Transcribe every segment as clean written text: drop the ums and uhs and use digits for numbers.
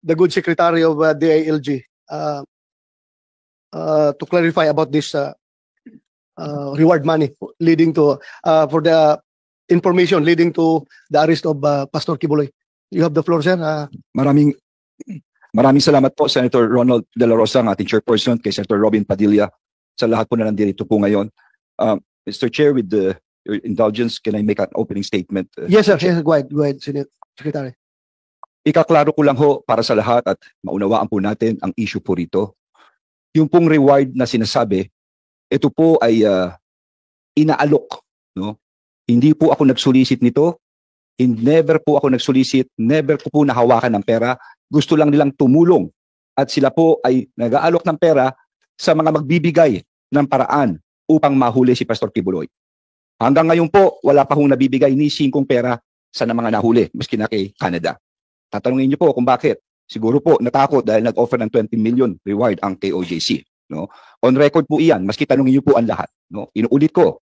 the good secretary of DILG to clarify about this reward money leading to for the information leading to the arrest of Pastor Kibuloy. You have the floor, sir. Maraming salamat po, Senator Ronald De La Rosa, ang ating chairperson, kay Senator Robin Padilla, sa lahat po na nandito po ngayon. Mr. Chair, with your indulgence, can I make an opening statement? Yes, sir. Yes, go ahead, Secretary. Ikaklaro ko lang ho para sa lahat at maunawaan po natin ang issue po rito. Yung pong reward na sinasabi, ito po ay inaalok. No? Hindi po ako nagsolicit nito. Never po ako nagsolicit. Never ko po nahawakan ng pera. Gusto lang nilang tumulong. At sila po ay nag-aalok ng pera sa mga magbibigay ng paraan upang mahuli si Pastor Kibuloy. Hanggang ngayon po, wala pa hong nabibigay ni singkong pera sa mga nahuli, maski na kay Canada. Tatanungin niyo po kung bakit. Siguro po natakot dahil nag-offer ng 20 million reward ang KOJC. No? On record po iyan, maski tanungin niyo po ang lahat. No? Inuulit ko,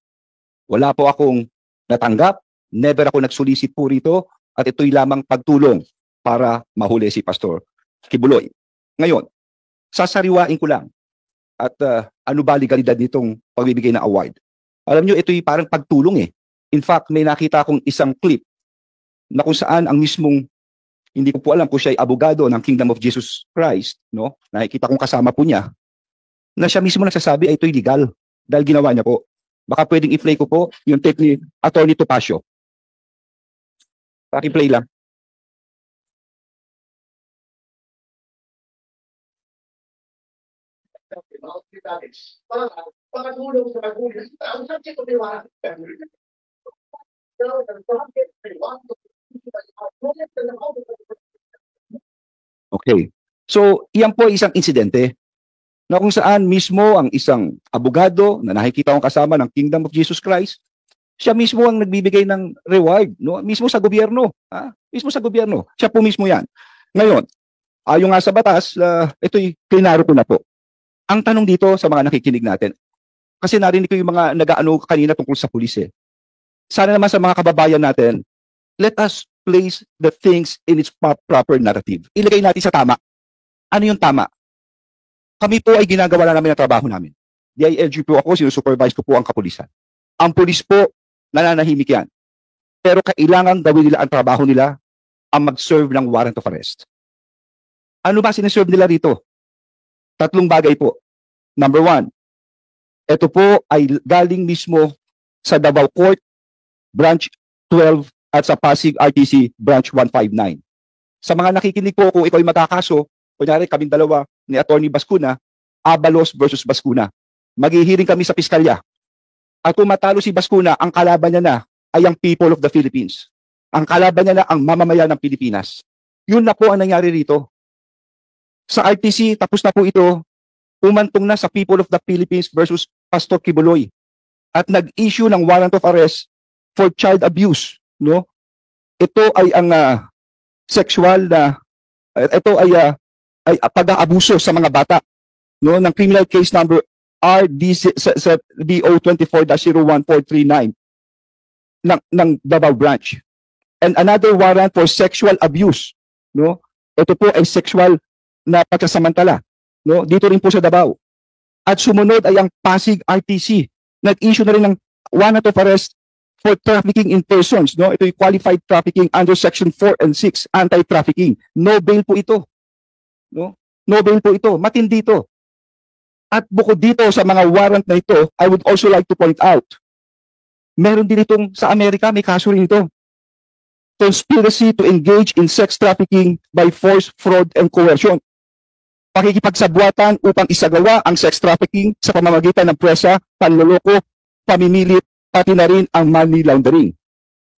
wala po akong natanggap, never ako nagsolicit po rito, at ito'y lamang pagtulong para mahuli si Pastor Kibuloy. Ngayon, sasariwain ko lang at ano ba legalidad nitong pagbibigay ng award. Alam nyo, ito'y parang pagtulong eh. In fact, may nakita akong isang clip na kung saan ang mismong, hindi ko po alam kung siya ay abogado ng Kingdom of Jesus Christ, no? Nakikita kong kasama po niya, na siya mismo nagsasabi ay ito'y legal dahil ginawa niya po. Baka pwedeng i-play ko po yung tape ni Attorney Topacio. Paki-play lang. Okay. So, iyan po ay isang insidente na kung saan mismo ang isang abogado na nakikita kong kasama ng Kingdom of Jesus Christ, siya mismo ang nagbibigay ng reward, no? Mismo sa gobyerno. Mismo sa gobyerno. Siya po mismo yan. Ngayon, ayon nga sa batas, ito'y klinaro ko na po. Ang tanong dito sa mga nakikinig natin, kasi narinig ko yung mga nag-aano kanina tungkol sa pulis eh. Sana naman sa mga kababayan natin, let us place the things in its proper narrative. Ilagay natin sa tama. Ano yung tama? Kami po ay ginagawa na namin ang trabaho namin. DILG po ako, sinusupervise ko po ang kapulisan. Ang pulis po, nananahimik yan. Pero kailangan gawin nila ang trabaho nila, ang mag-serve ng warrant of arrest. Ano ba sineserve nila rito? Tatlong bagay po. Number one, ito po ay galing mismo sa Davao Court, Branch 12 at sa Pasig RTC, Branch 159. Sa mga nakikinig po, kung ikaw ay magkakaso, kunyari kaming dalawa ni Attorney Bascuna, Abalos versus Bascuna. Maghihiring kami sa piskalya. At kung matalo si Bascuna, ang kalaban niya na ay ang people of the Philippines. Ang kalaban niya na ang mamamayan ng Pilipinas. Yun na po ang nangyari rito. Sa RTC, tapos na po ito, umantong na sa people of the Philippines versus Pastor Kibuloy. At nag-issue ng warrant of arrest for child abuse. No? Ito ay ang sexual na, ito ay pag-aabuso sa mga bata. No? Ng criminal case number RDO 24-01439 ng Davao Branch. And another warrant for sexual abuse. No? Ito po ay sexual na pagkasamantala, no? Dito rin po sa Davao. At sumunod ay ang Pasig RTC. Nag-issue na rin ng warrant of arrest for trafficking in persons, no? Ito ay qualified trafficking under section 4 and 6, anti-trafficking. No bail po ito. No? No bail po ito. Matindi ito. At bukod dito sa mga warrant na ito, I would also like to point out, meron din itong sa Amerika, may kaso rin ito. Conspiracy to engage in sex trafficking by force, fraud, and coercion. Pakikipagsabwatan upang isagawa ang sex trafficking sa pamamagitan ng presa, panloloko, pamimilit, pati na rin ang money laundering.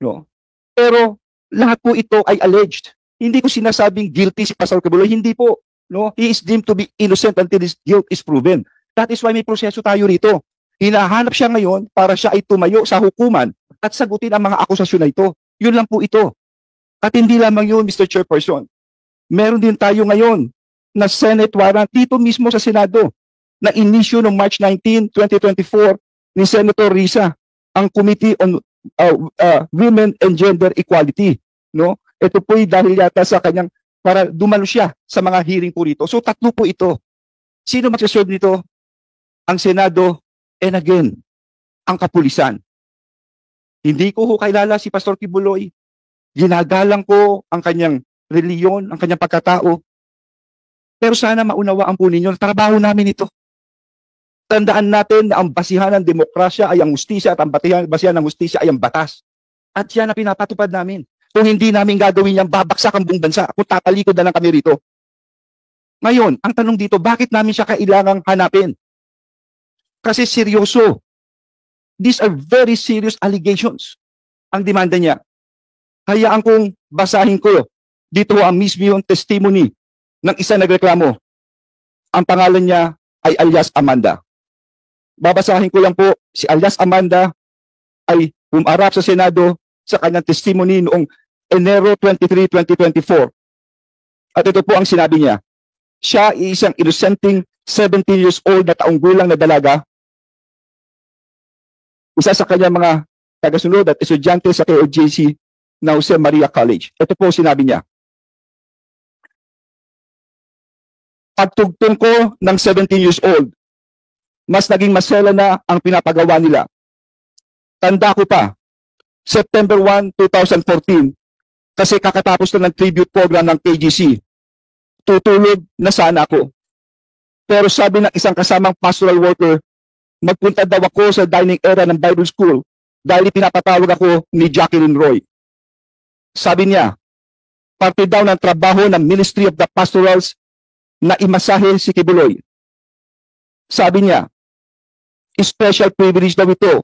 No? Pero lahat po ito ay alleged. Hindi ko sinasabing guilty si Pastor Kibuloy, hindi po. No? He is deemed to be innocent until his guilt is proven. That is why may proseso tayo rito. Hinahanap siya ngayon para siya ay tumayo sa hukuman at sagutin ang mga akusasyon na ito. Yun lang po ito. At hindi lamang yun, Mr. Chairperson. Meron din tayo ngayon na Senate warrant dito mismo sa Senado na in-issue noong March 19, 2024 ni Senator Risa, ang Committee on Women and Gender Equality. No? Ito po'y dahil yata sa kanyang para dumalo siya sa mga hearing po rito. So tatlo po ito. Sino magsaserve nito? Ang Senado and again, ang kapulisan. Hindi ko ho kilala si Pastor Kibuloy. Ginagalang ko ang kanyang reliyon, ang kanyang pagkatao. Pero sana maunawaan po ninyo, trabaho namin ito. Tandaan natin na ang basihan ng demokrasya ay ang hustisya at ang basihan ng hustisya ay ang batas. At yan ang pinapatupad namin. Kung hindi namin gagawin yan, babaksak ang buong bansa. Kung tatalikod na lang kami rito. Ngayon, ang tanong dito, bakit namin siya kailangang hanapin? Kasi seryoso. These are very serious allegations. Ang demanda niya. Hayaan kong basahin ko. Dito ang mismo yung testimony ng isa nagreklamo. Ang pangalan niya ay alias Amanda. Babasahin ko lang po, si alias Amanda ay umarap sa Senado sa kanyang testimony noong Enero 23, 2024. At ito po ang sinabi niya. Siya ay isang innocenting 17 years old na taong gulang na dalaga. Isa sa kanyang mga tagasunod at estudyante sa KOJC na Jose Maria College. Ito po sinabi niya. Pagtugtong ko ng 17 years old, mas naging masela na ang pinapagawa nila. Tanda ko pa, September 1, 2014, kasi kakatapos na ng tribute program ng KGC. Tutulog na sana ako. Pero sabi ng isang kasamang pastoral worker, magpunta daw ako sa dining area ng Bible School dahil pinapatawag ako ni Jacqueline Roy. Sabi niya, parte daw ng trabaho ng Ministry of the Pastorals na imasahe si Kibuloy. Sabi niya, special privilege daw ito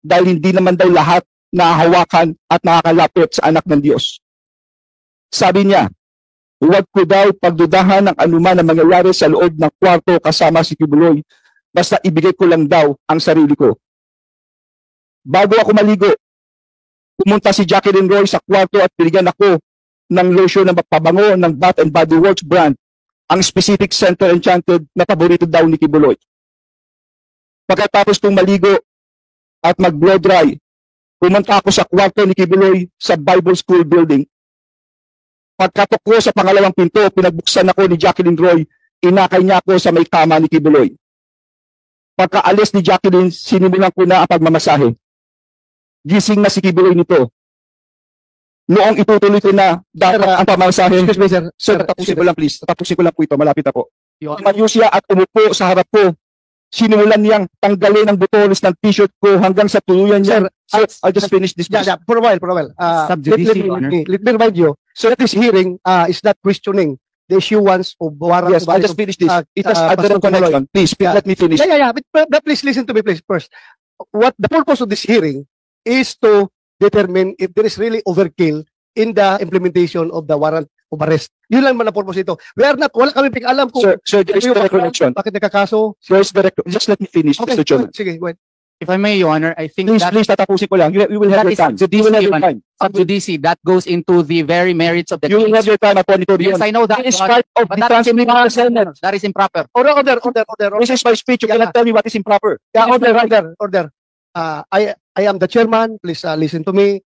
dahil hindi naman daw lahat nahahawakan at nakakalapit sa anak ng Diyos. Sabi niya, huwag ko daw pagdudahan ng anuman na mangyayari sa loob ng kwarto kasama si Kibuloy, basta ibigay ko lang daw ang sarili ko. Bago ako maligo, pumunta si Jacqueline Roy sa kwarto at binigyan ako ng lotion na magpabango ng Bath and Body Works brand, ang specific Center Enchanted na paborito daw ni Kibuloy. Pagkatapos kong maligo at mag-blow dry, pumunta ako sa kwarto ni Kibuloy sa Bible School building. Pagkatok ko sa pangalawang pinto, pinagbuksan ako ni Jacqueline Roy, inakay niya ako sa may kama ni Kibuloy. Pagkaalis ni Jacqueline, sinimulan ko na ang pagmamasahe. Gising na si Kibuloy nito. Noong itutuloy ko na dapat ang pamamasahe. Excuse me, sir. Sir, tapusin ko lang please. Tapusin ko lang po ito. Malapit na po. Your Tumayo siya at umupo sa harap ko. Sinimulan niyang tanggalin ang butones ng t-shirt ko hanggang sa tuluyan niya. Sir, I'll just finish this. Yeah, yeah, for a while. Sub judice, Your Honor. Let me remind you, so this hearing is not questioning the issuance of warrant. Yes, I'll just finish this. It has a Pastor direct connection. Please, Yeah. let me finish. Yeah. But please listen to me, please, first. What the purpose of this hearing is to determine if there is really overkill in the implementation of the warrant of arrest. Yun lang man ang purpose ito. Wala kami alam kung Sir, there is direct connection. bakit nagkakaso. There is direct. Just let me finish, Okay, Mr. Chairman. sige, wait. If I may, Your Honor, I think Please, that please, tatapusin ko lang. You will have That your is time. judice, You will have your Your Honor. time. sub judice, that goes into the very merits of the You will have case. your time, Attorney Torion. Yes, I know that, It is Your Honor, part of but the that is transmitting of the Senate. improper. That is improper. Order. This is my speech. You Yeah. cannot tell me what is improper. Yeah, order. I am the chairman. Please listen to me.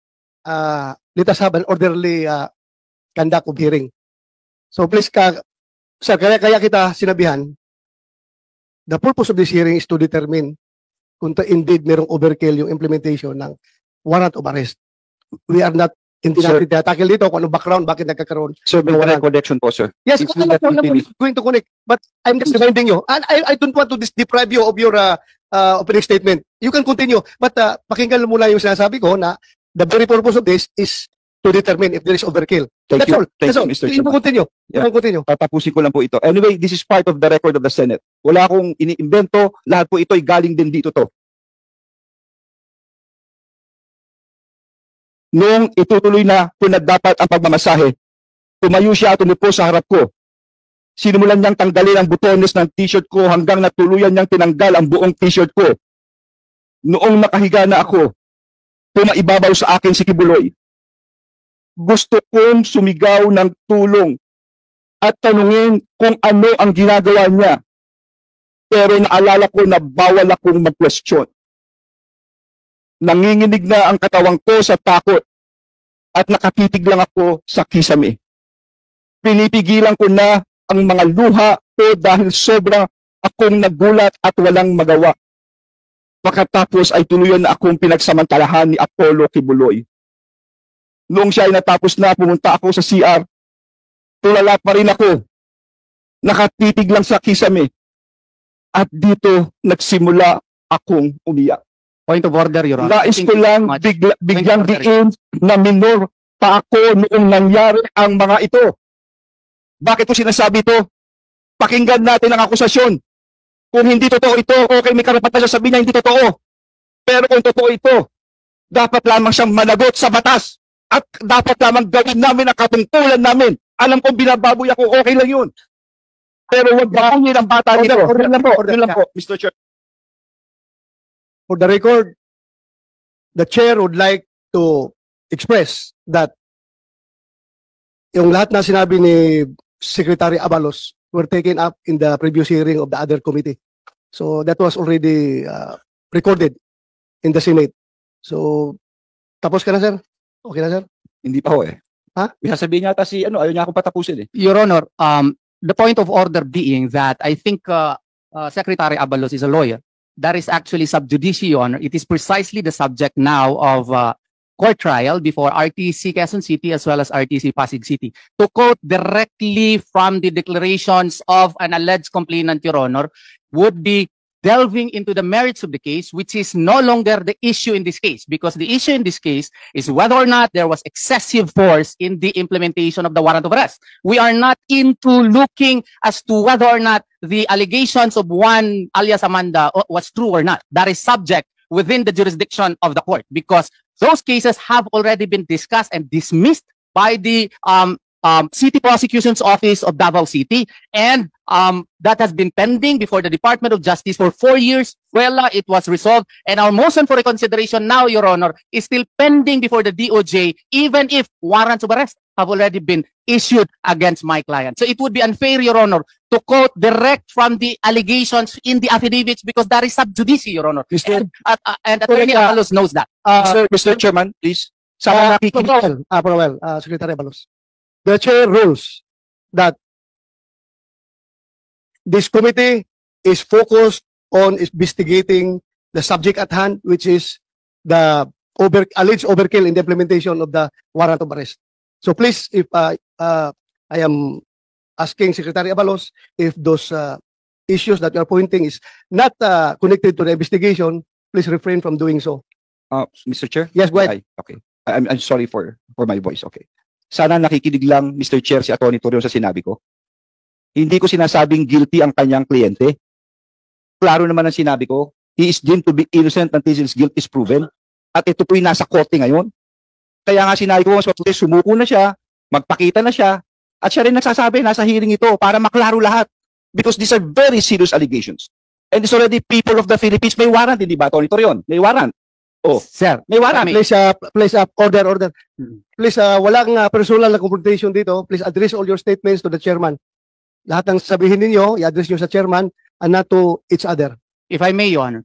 Let us have an orderly conduct of hearing. So please, sir, kaya kita sinabihan, the purpose of this hearing is to determine kung indeed merong overkill yung implementation ng warrant of arrest. We are not, hindi Sir. natin tackle dito kung anong background, bakit nagkakaroon. Sir, may direct connection po, sir. Yes, Please I'm let me finish. going to connect. But I'm just reminding you, and I don't want to deprive you of your opening statement. You can continue. But pakinggan muna yung sinasabi ko na the very purpose of this is to determine if there is overkill. Thank That's you. all. Thank That's you, all. Mr. You Chairman. can continue. Yeah. You can continue. Tatapusin ko lang po ito. Anyway, this is part of the record of the Senate. Wala akong iniimbento. Lahat po ito ay galing din dito to. Noong itutuloy na kung dapat ang pagmamasahe, tumayo siya at umupo sa harap ko. Sinimulan niyang tanggalin ang butones ng t-shirt ko hanggang natuluyan niyang tinanggal ang buong t-shirt ko. Noong nakahiga na ako, pumaibabaw sa akin si Kibuloy. Gusto kong sumigaw ng tulong at tanungin kung ano ang ginagawa niya. Pero naalala ko na bawal akong mag-question. Nanginginig na ang katawang ko sa takot at nakatitig lang ako sa kisame. pinipigilan ko na ang mga luha ko dahil sobrang akong nagulat at walang magawa. Pagkatapos ay tuluyan na akong pinagsamantalahan ni Apollo Kibuloy. Noong siya ay natapos na, pumunta ako sa CR. Tulala pa rin ako. Nakatitig lang sa kisame. At dito nagsimula akong umiyak. Point of order, Your Honor. Nais Thank ko you lang so much. biglang Thank you, diin na minor pa ako noong nangyari ang mga ito. Bakit ko sinasabi ito? Pakinggan natin ang akusasyon. Kung hindi totoo ito, okay, may karapatan siya sabihin niya hindi totoo. Pero kung totoo ito, dapat lamang siyang managot sa batas. At dapat lamang gawin namin ang katungkulan namin. Alam kong binababoy ako, okay lang yun. Pero huwag bakungin ang bata nito. Order lang po, order Yun lang po, Mr. Chair. For the record, the chair would like to express that yung lahat na sinabi ni Secretary Abalos were taken up in the previous hearing of the other committee. So that was already recorded in the Senate. So, tapos ka na, sir? Okay na, sir? Hindi pa ho eh. Ha? May sasabihin niya ata si ayaw niya akong patapusin eh. Your Honor, the point of order being that I think Secretary Abalos is a lawyer. That is actually sub judice, Your Honor. It is precisely the subject now of court trial before RTC Quezon City as well as RTC Pasig City. To quote directly from the declarations of an alleged complainant, Your Honor, would be delving into the merits of the case, which is no longer the issue in this case, because the issue in this case is whether or not there was excessive force in the implementation of the warrant of arrest. We are not into looking as to whether or not the allegations of one alias Amanda was true or not. That is subject within the jurisdiction of the court, because those cases have already been discussed and dismissed by the City Prosecution's Office of Davao City, and that has been pending before the Department of Justice for 4 years. Well, it was resolved, and our motion for reconsideration now, Your Honor, is still pending before the DOJ, even if warrants of arrest have already been issued against my client. So it would be unfair, Your Honor, to quote direct from the allegations in the affidavits, because that is sub judice, Your Honor. Mr. And Attorney Abalos knows that. Mr. Chairman, please. Sana nakikinig. Secretary Abalos. The chair rules that this committee is focused on investigating the subject at hand, which is the alleged overkill in the implementation of the warrant of arrest. So please, if I am asking Secretary Abalos if those issues that you are pointing is not connected to the investigation, please refrain from doing so. Mr. Chair? Yes, go ahead. Okay. I'm sorry for my voice. Okay. Sana nakikinig lang, Mr. Chair, si Atty. Torion sa sinabi ko. Hindi ko sinasabing guilty ang kanyang kliyente. Klaro naman ang sinabi ko. He is deemed to be innocent until his guilt is proven. At ito po'y nasa korte ngayon. Kaya nga sinabi ko, sumuko na siya, magpakita na siya, at siya rin nagsasabi, nasa hearing ito, para maklaro lahat. Because these are very serious allegations. And it's already people of the Philippines, may warrant, hindi ba, Atty. Torion? May warrant. Oh, Sir, may warrant. Please, order. Please, walang personal na confrontation dito. Please address all your statements to the chairman. Lahat ng sabihin ninyo, i-address nyo sa chairman and not to each other. if I may, Your Honor,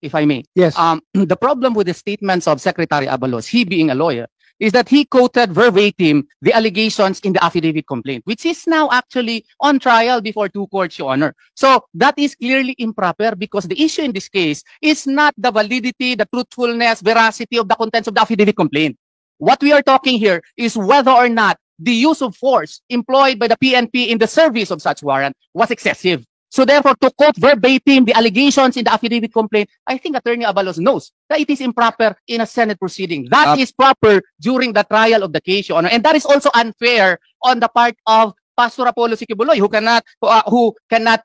if I may. Yes. The problem with the statements of Secretary Abalos, he being a lawyer, is that he quoted verbatim the allegations in the affidavit complaint, which is now actually on trial before two courts, Your Honor. So that is clearly improper, because the issue in this case is not the validity, the truthfulness, veracity of the contents of the affidavit complaint. What we are talking here is whether or not the use of force employed by the PNP in the service of such warrant was excessive. So therefore, to quote verbatim the allegations in the affidavit complaint, I think Attorney Abalos knows that it is improper in a Senate proceeding. That is proper during the trial of the case, Your Honor. And that is also unfair on the part of Pastor Apollo Kibuloy, who cannot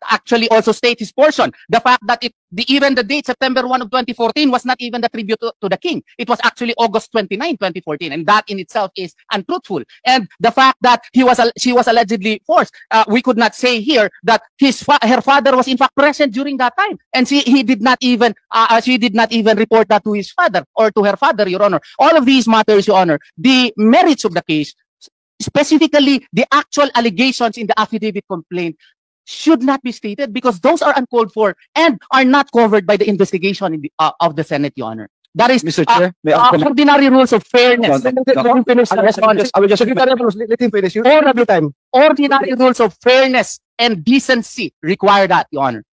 actually also state his portion. The fact that even the date, September 1 of 2014, was not even the tribute to the king. It was actually August 29, 2014. And that in itself is untruthful. And the fact that she was allegedly forced, we could not say here that her father was in fact present during that time. And she did not even report that to his father or to her father, Your Honor. All of these matters, Your Honor, the merits of the case, specifically the actual allegations in the affidavit complaint, should not be stated, because those are uncalled for and are not covered by the investigation of the Senate, Your Honor. That is Mr. Chair, may I comment? ordinary rules of fairness. No, no. Let him finish. I will just Secretary Abalos, let him finish. You Or- have your time. Ordinary rules of fairness and decency require that, Your Honor.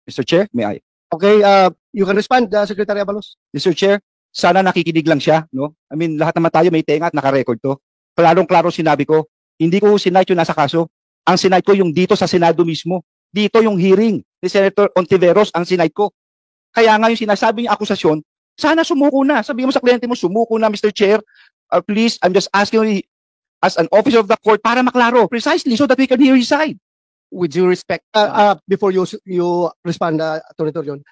Mr. Chair, may I? Okay, you can respond, Secretary Abalos. Mr. Chair, sana nakikinig lang siya, no? I mean, lahat naman tayo may tenga at naka-record to. Klarong-klaro sinabi ko, hindi ko sinite yung nasa kaso. Ang sinite ko yung dito sa Senado mismo. Dito yung hearing ni Senator Ontiveros ang sinite ko. Kaya nga yung sinasabi niya akusasyon, sana sumuko na. Sabi mo sa kliyente mo, sumuko na, Mr. Chair. Please, I'm just asking you as an officer of the court para maklaro. Precisely, so that we can hear his side. With due respect, Before you respond, Attorney Torion,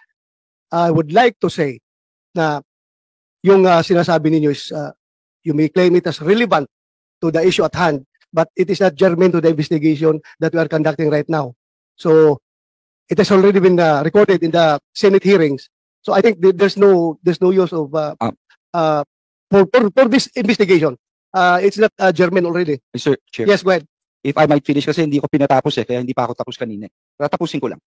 I would like to say na yung sinasabi ninyo is you may claim it as relevant to the issue at hand, but it is not germane to the investigation that we are conducting right now. So it has already been recorded in the Senate hearings. So I think there's no use of for this investigation. It's not germane already. Mr. Chair, Yes, go ahead. if I might finish kasi hindi ko pinatapos kaya hindi pa ako tapos kanina. Tatapusin ko lang.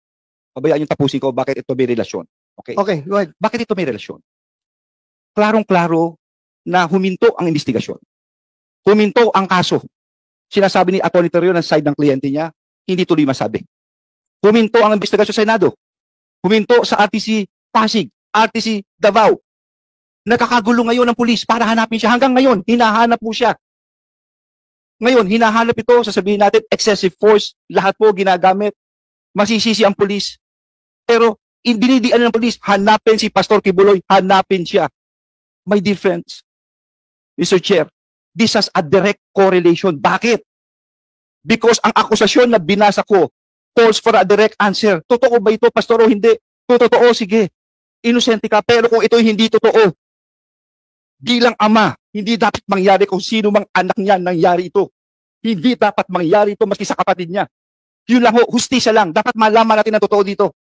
Pabayaan yung tapusin ko, bakit ito may relasyon. Okay? Okay, go ahead. Bakit ito may relasyon? Klarong-klaro na huminto ang investigasyon. Huminto ang kaso. Sinasabi ni Atty. Torion ng side ng kliyente niya, hindi tuloy masabi. Huminto ang investigasyon sa Senado. Huminto sa RTC Pasig, RTC Davao. Nakakagulo ngayon ng pulis para hanapin siya. Hanggang ngayon, hinahanap po siya. Ngayon, hinahanap ito, sasabihin natin, excessive force, lahat po ginagamit. Masisisi ang pulis. Pero, dinidian ng pulis, hanapin si Pastor Kibuloy, hanapin siya. My defense, Mr. Chair, this has a direct correlation. Bakit? Because ang akusasyon na binasa ko calls for a direct answer. Totoo ba ito, Pastor, o hindi? Kung totoo, sige. Inosente ka. Pero kung ito hindi totoo, bilang ama, hindi dapat mangyari kung sino mang anak niya nangyari ito. Hindi dapat mangyari ito maski sa kapatid niya. Yun lang ho, hustisya lang. Dapat malaman natin ang totoo dito.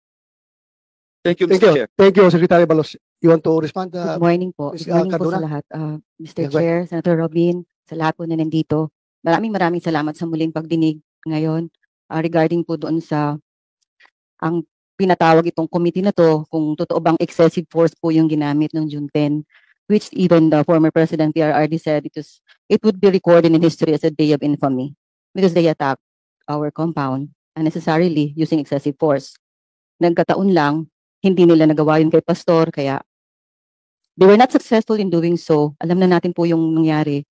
Thank you, Thank Mr. you. Chair. Thank you, Secretary Abalos. You want to respond? Good morning po. Ms. Good morning po Cardona? sa lahat. Mr. Yeah, go Chair, Senator Robin, sa lahat po na nandito. Maraming salamat sa muling pagdinig ngayon regarding po doon sa ang pinatawag itong committee na to, kung totoo bang excessive force po yung ginamit ng June 10, which even the former President PRRD said it would be recorded in history as a day of infamy because they attacked our compound unnecessarily using excessive force. Nagkataon lang, hindi nila nagawa yun kay Pastor, kaya they were not successful in doing so. Alam na natin po yung nangyari.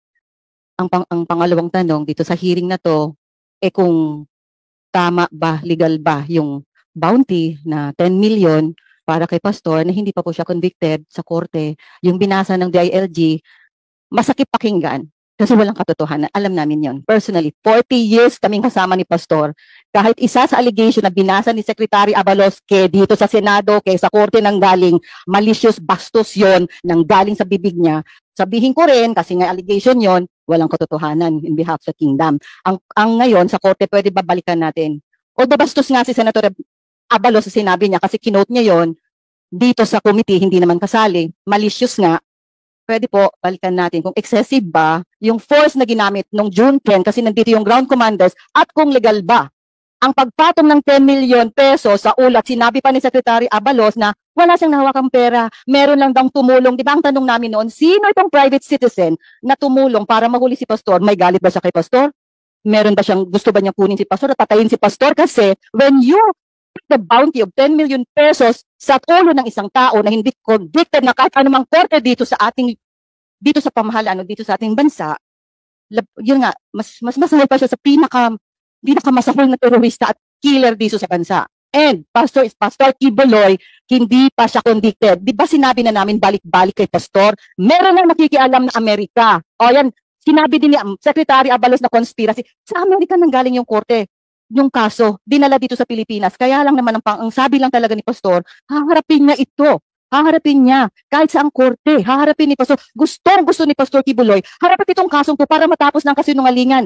Ang pangalawang tanong dito sa hearing na to, kung tama ba, legal ba yung bounty na 10 million para kay Pastor na hindi pa po siya convicted sa korte, yung binasa ng DILG, masakit pakinggan kasi walang katotohanan. Alam namin yon. Personally, 40 years kaming kasama ni Pastor. Kahit isa sa allegation na binasa ni Secretary Abalos dito sa Senado, sa korte nang galing, malicious bastos yon nang galing sa bibig niya. Sabihin ko rin, kasi nga allegation yon, walang katotohanan in behalf sa kingdom. Ang ngayon sa korte, pwede babalikan natin. Although bastos nga si Senator Abalos sa sinabi niya, kasi kinote niya yon, dito sa committee, hindi naman kasali, malicious nga, pwede po balikan natin kung excessive ba yung force na ginamit nung June 10 kasi nandito yung ground commanders at kung legal ba. Ang pagpatong ng 10 million pesos sa ulat, sinabi pa ni Secretary Abalos na wala siyang nahawakang pera, meron lang daw tumulong. Di ba ang tanong namin noon, sino itong private citizen na tumulong para mahuli si Pastor? May galit ba siya kay Pastor? Meron ba siyang, gusto ba niyang kunin si Pastor at patayin si Pastor? Kasi when you the bounty of 10 million pesos sa ulo ng isang tao na hindi convicted na kahit anumang korte dito sa pamahalaan o dito sa ating bansa, yun nga, mas masahol pa siya sa pinakamasahol na terorista at killer dito sa bansa. And Pastor Kibuloy, hindi pa siya convicted. Di ba sinabi na namin balik-balik kay Pastor? Meron lang nakikialam na Amerika. O yan, sinabi din ni Secretary Abalos na conspiracy. Sa Amerika nang galing yung korte. Yung kaso, dinala dito sa Pilipinas. Kaya lang naman ang sabi lang talaga ni Pastor, haharapin niya ito. Haharapin niya. Kahit sa ang korte, haharapin ni Pastor. Gusto ni Pastor Kibuloy, harapin itong kasong to para matapos ng kasinungalingan.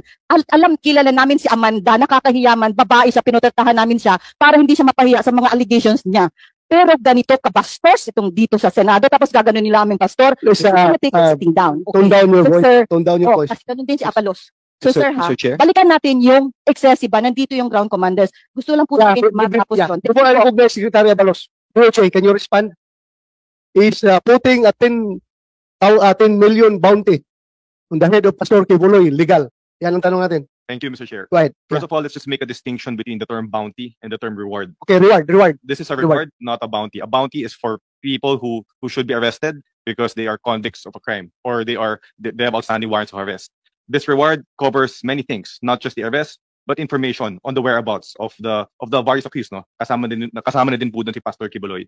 Kilala namin si Amanda, nakakahiyaman, babae siya, pinotratahan namin siya para hindi siya mapahiya sa mga allegations niya. Pero ganito kabastos itong dito sa Senado, tapos gaganon nila aming Pastor, Please, take it sitting down. Tone down your voice. Sir, Tone down your voice. kasi ganun din si Abalos. So Mr. sir ha, Mr. Chair? balikan natin yung excessive ba, nandito yung ground commanders. Gusto lang po natin matapos yun. Before I recognize Secretary Abalos, Roche, can you respond? is putting a 10 million bounty on the head of Pastor Kibuloy, legal? Yan ang tanong natin. Thank you, Mr. Chair. Right. First of all, let's just make a distinction between the term bounty and the term reward. Okay, reward. This is a Reward. reward, not a bounty. A bounty is for people who should be arrested because they are convicts of a crime or they have outstanding warrants of arrest. This reward covers many things, not just the arrest, but information on the whereabouts of the various accused, no? Kasama na din po doon si Pastor Kibuloy.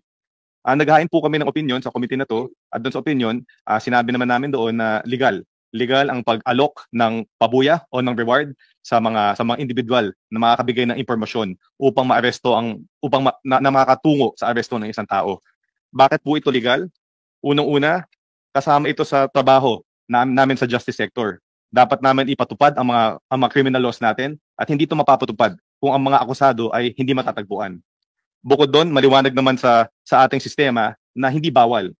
Naghain po kami ng opinion sa committee na to, at doon sa opinion, sinabi naman namin doon na legal ang pag-alok ng pabuya o ng reward sa mga individual na makakabigay ng impormasyon upang maaresto na makakatungo sa aresto ng isang tao. Bakit po ito legal? Unang-una, kasama ito sa trabaho namin sa justice sector. Dapat namin ipatupad ang mga criminal laws natin at hindi ito mapapatupad kung ang mga akusado ay hindi matatagpuan. Bukod doon, maliwanag naman sa ating sistema na hindi bawal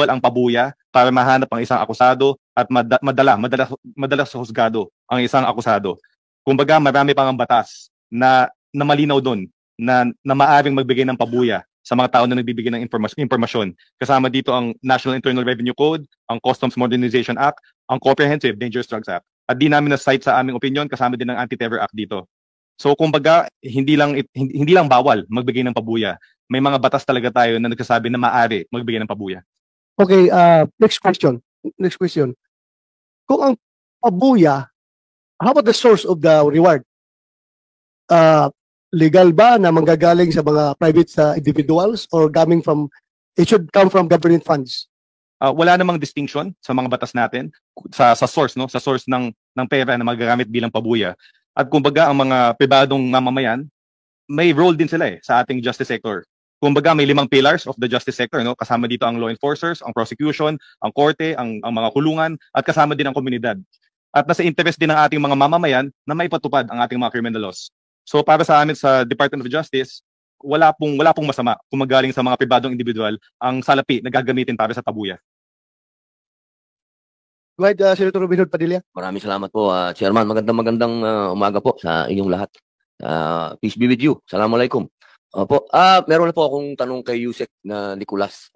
ang pabuya para mahanap ang isang akusado at madala sa husgado ang isang akusado. Kumbaga, marami pang ang batas na malinaw doon na maaring magbigay ng pabuya sa mga tao na nagbibigay ng impormasyon. Kasama dito ang National Internal Revenue Code, ang Customs Modernization Act, ang Comprehensive Dangerous Drugs Act. At di namin na-cite sa aming opinion, kasama din ang Anti-Terror Act dito. So kumbaga, hindi lang bawal magbigay ng pabuya. May mga batas talaga tayo na nagsasabi na maaari magbigay ng pabuya. Okay, next question. Kung ang pabuya, how about the source of the reward? Legal ba na manggagaling sa mga private individuals or it should come from government funds? Wala namang distinction sa mga batas natin sa source, no? Sa source ng pera na magagamit bilang pabuya. At kumbaga ang mga pribadong mamamayan, may role din sila sa ating justice sector. Kumbaga may 5 pillars of the justice sector, no? Kasama dito ang law enforcers, ang prosecution, ang korte, ang mga kulungan, at kasama din ang komunidad. At nasa interest din ng ating mga mamamayan na maipatupad ang ating mga criminal laws. So para sa amin sa Department of Justice, wala pong masama kung magaling sa mga pribadong individual ang salapi na gagamitin para sa pabuya. Go ahead, Senator Robin Hood Padilla. Maraming salamat po, Chairman. Magandang umaga po sa inyong lahat. Peace be with you. Assalamualaikum. Opo. Meron na po akong tanong kay Yusek na Nicolas.